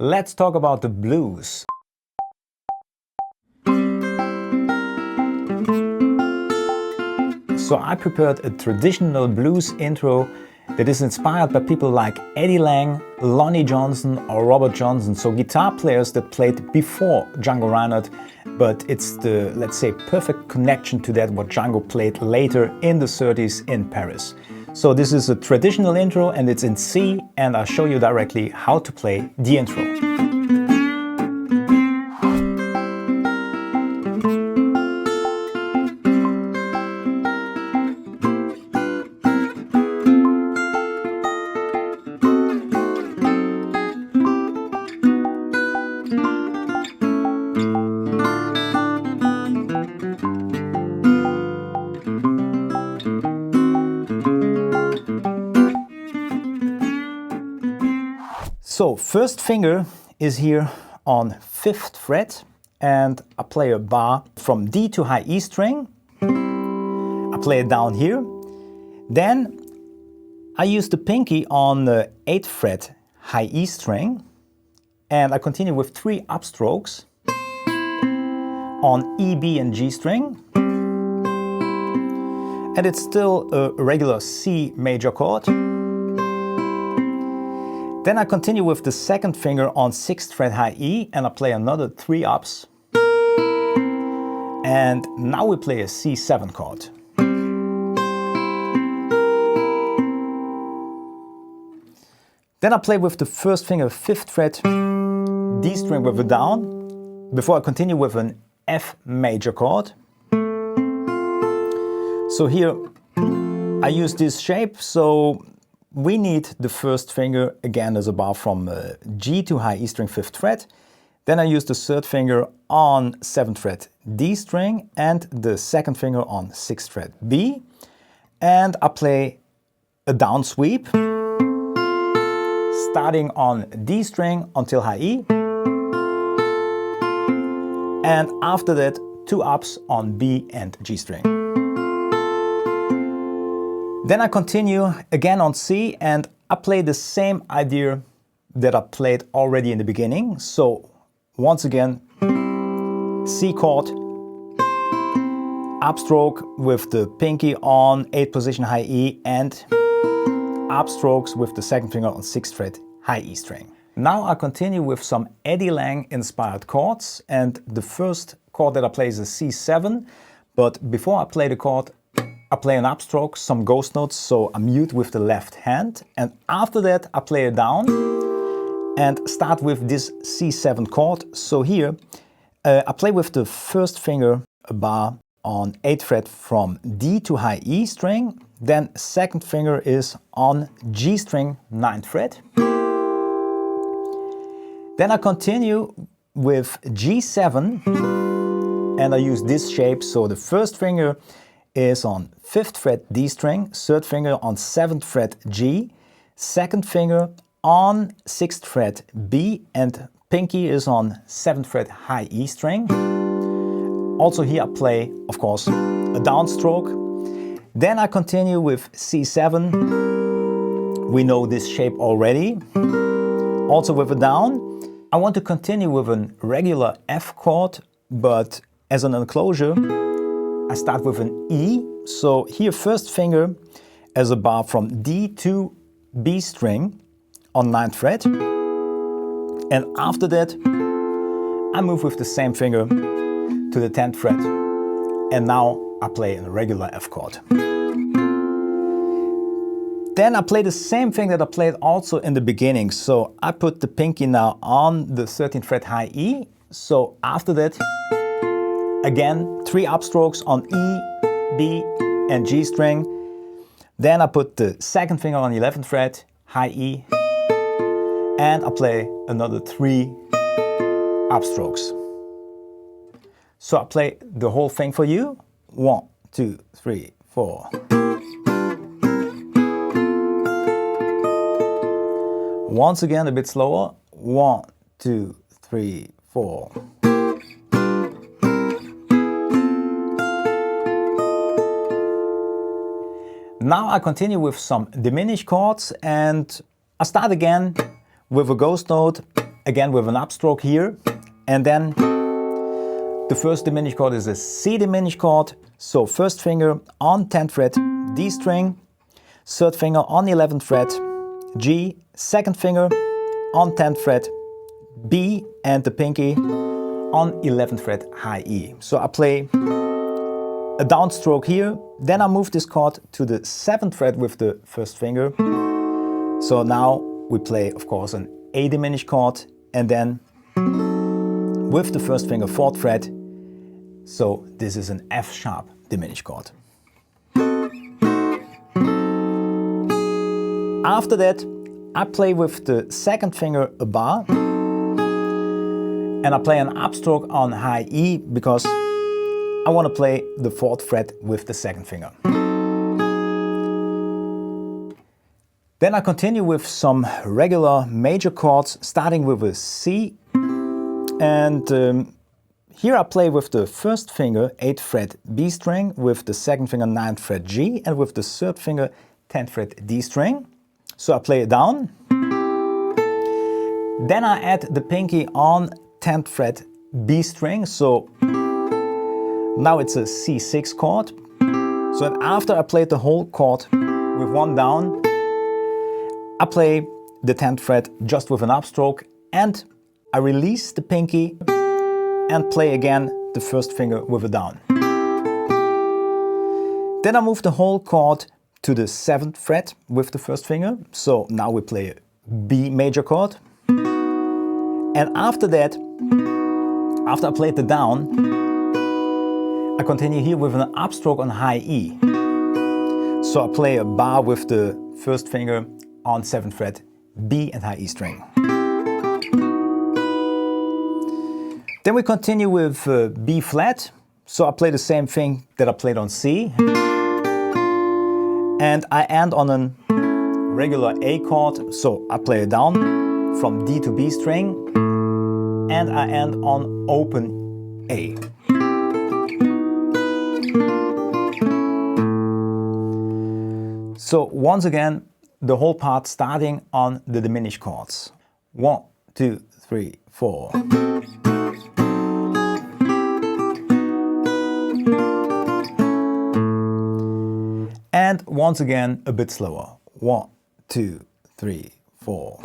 Let's talk about the blues. So I prepared a traditional blues intro that is inspired by people like Eddie Lang, Lonnie Johnson or Robert Johnson, so guitar players that played before Django Reinhardt, but it's the, let's say, perfect connection to that what Django played later in the 30s in Paris. So this is a traditional intro and it's in C, and I'll show you directly how to play the intro. So first finger is here on 5th fret and I play a bar from D to high E string. I play it down here. Then I use the pinky on the 8th fret high E string and I continue with 3 upstrokes on E, B and G string. And it's still a regular C major chord. Then I continue with the 2nd finger on 6th fret high E and I play another 3 ups. And now we play a C7 chord. Then I play with the 1st finger 5th fret D string with a down before I continue with an F major chord. So here I use this shape, so we need the 1st finger again as a bar from G to high E string 5th fret. Then I use the 3rd finger on 7th fret D string and the 2nd finger on 6th fret B. And I play a down sweep starting on D string until high E. And after that 2 ups on B and G string. Then I continue again on C and I play the same idea that I played already in the beginning. So once again, C chord, upstroke with the pinky on 8th position high E and upstrokes with the 2nd finger on 6th fret high E string. Now I continue with some Eddie Lang inspired chords, and the first chord that I play is a C7, but before I play the chord I play an upstroke, some ghost notes, so I mute with the left hand, and after that I play it down and start with this C7 chord. So here I play with the 1st finger a bar on 8th fret from D to high E string, then 2nd finger is on G string 9th fret. Then I continue with G7 and I use this shape, so the 1st finger is on 5th fret D string, 3rd finger on 7th fret G, 2nd finger on 6th fret B, and pinky is on 7th fret high E string. Also here I play, of course, a downstroke. Then I continue with C7. We know this shape already. Also with a down. I want to continue with a regular F chord, but as an enclosure I start with an E, so here 1st finger as a bar from D to B string on 9th fret, and after that I move with the same finger to the 10th fret, and now I play a regular F chord. Then I play the same thing that I played also in the beginning, so I put the pinky now on the 13th fret high E, so after that again 3 upstrokes on E, B and G string. Then I put the 2nd finger on the 11th fret, high E, and I play another 3 upstrokes. So I play the whole thing for you. 1, 2, 3, 4. Once again a bit slower. 1, 2, 3, 4. Now I continue with some diminished chords and I start again with a ghost note again with an upstroke here, and then the first diminished chord is a C diminished chord. So first finger on 10th fret D string, third finger on 11th fret G, second finger on 10th fret B, and the pinky on 11th fret high E. So I play a downstroke here, then I move this chord to the 7th fret with the first finger. So now we play, of course, an A diminished chord, and then with the first finger 4th fret. So this is an F sharp diminished chord. After that, I play with the second finger a bar, and I play an upstroke on high E because I want to play the 4th fret with the second finger. Then I continue with some regular major chords, starting with a C, and here I play with the first finger 8th fret B string, with the second finger 9th fret G, and with the third finger 10th fret D string. So I play it down. Then I add the pinky on 10th fret B string, so now it's a C6 chord. So after I played the whole chord with one down, I play the 10th fret just with an upstroke, and I release the pinky and play again the first finger with a down. Then I move the whole chord to the 7th fret with the first finger. So now we play a B major chord. And after that, after I played the down, I continue here with an upstroke on high E. So I play a bar with the first finger on 7th fret B and high E string. Then we continue with B flat. So I play the same thing that I played on C. And I end on a regular A chord, so I play it down from D to B string, and I end on open A. So once again, the whole part starting on the diminished chords. 1, 2, 3, 4. And once again, a bit slower. 1, 2, 3, 4.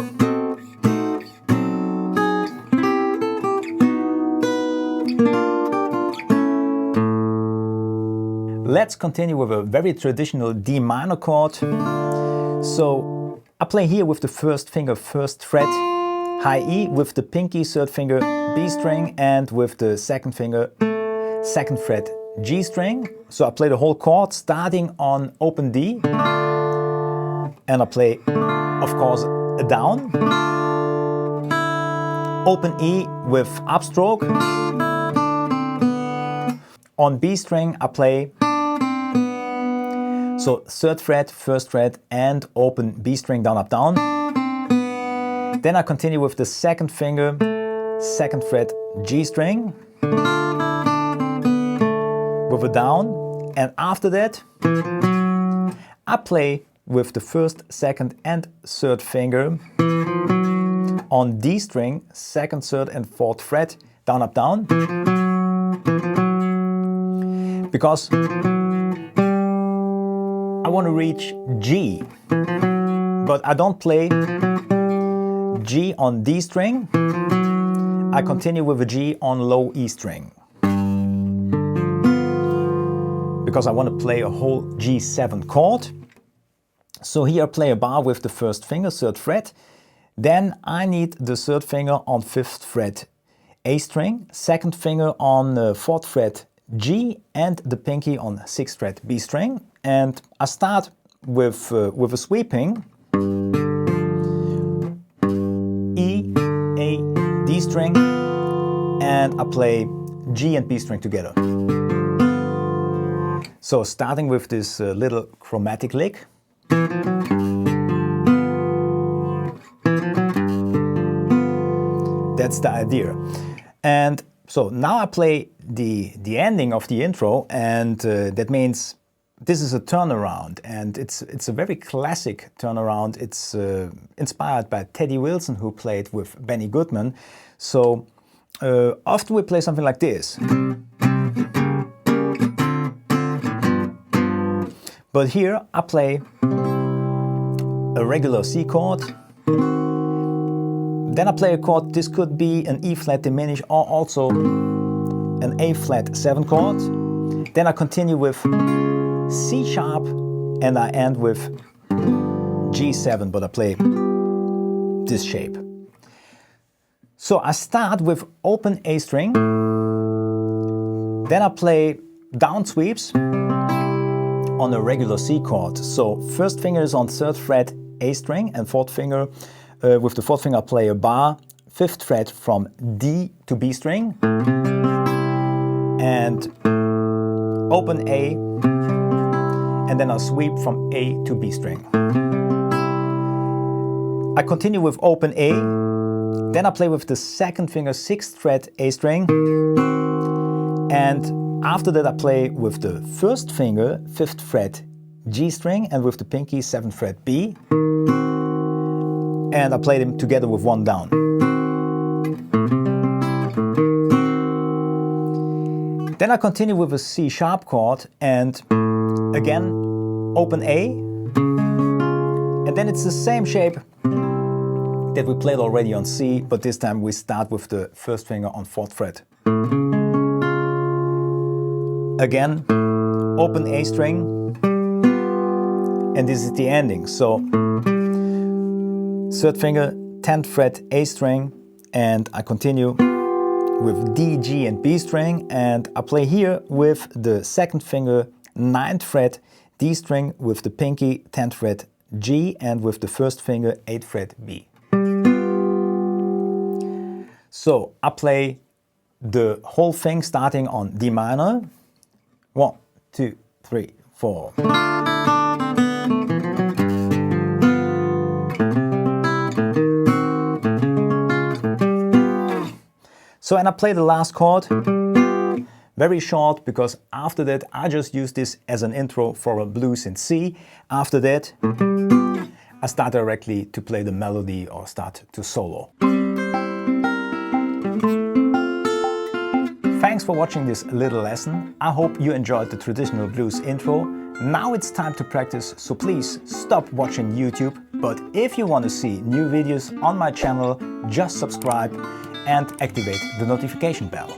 Let's continue with a very traditional D minor chord. So I play here with the first finger, first fret, high E, with the pinky, third finger, B string, and with the second finger, second fret, G string. So I play the whole chord starting on open D, and I play, of course, a down, open E with upstroke. On B string I play, so third fret, first fret, and open B string, down, up, down. Then I continue with the second finger, second fret, G string, with a down, and after that I play with the first, second and third finger on D string, second, third and fourth fret, down, up, down, because I want to reach G, but I don't play G on D string, I continue with a G on low E string, because I want to play a whole G7 chord. So here I play a bar with the first finger, third fret. Then I need the third finger on 5th fret A string, second finger on 4th fret G, and the pinky on 6th fret B string. And I start with a sweeping E, A, D string, and I play G and B string together. So starting with this little chromatic lick. That's the idea. And so now I play the ending of the intro, and that means this is a turnaround, and it's a very classic turnaround. It's inspired by Teddy Wilson, who played with Benny Goodman. So often we play something like this. But here I play a regular C chord. Then I play a chord. This could be an E flat diminished or also an A flat 7 chord. Then I continue with C sharp and I end with G7, but I play this shape. So I start with open A string, then I play down sweeps on a regular C chord. So first finger is on 3rd fret A string, and fourth finger, with the fourth finger I play a bar, 5th fret from D to B string, and open A, and then I sweep from A to B string. I continue with open A, then I play with the second finger 6th fret A string, and after that I play with the first finger 5th fret G string, and with the pinky 7th fret B, and I play them together with one down. Then I continue with a C sharp chord, and again open A, and then it's the same shape that we played already on C, but this time we start with the first finger on 4th fret. Again, open A string, and this is the ending. So 3rd finger, 10th fret A string, and I continue with D, G and B string, and I play here with the second finger 9th fret D string, with the pinky 10th fret G, and with the first finger 8th fret B. So I play the whole thing starting on D minor. 1, 2, 3, 4. So, and I play the last chord, very short, because after that I just use this as an intro for a blues in C. After that I start directly to play the melody or start to solo. Thanks for watching this little lesson. I hope you enjoyed the traditional blues intro. Now it's time to practice, so please stop watching YouTube. But if you want to see new videos on my channel, just subscribe and activate the notification bell.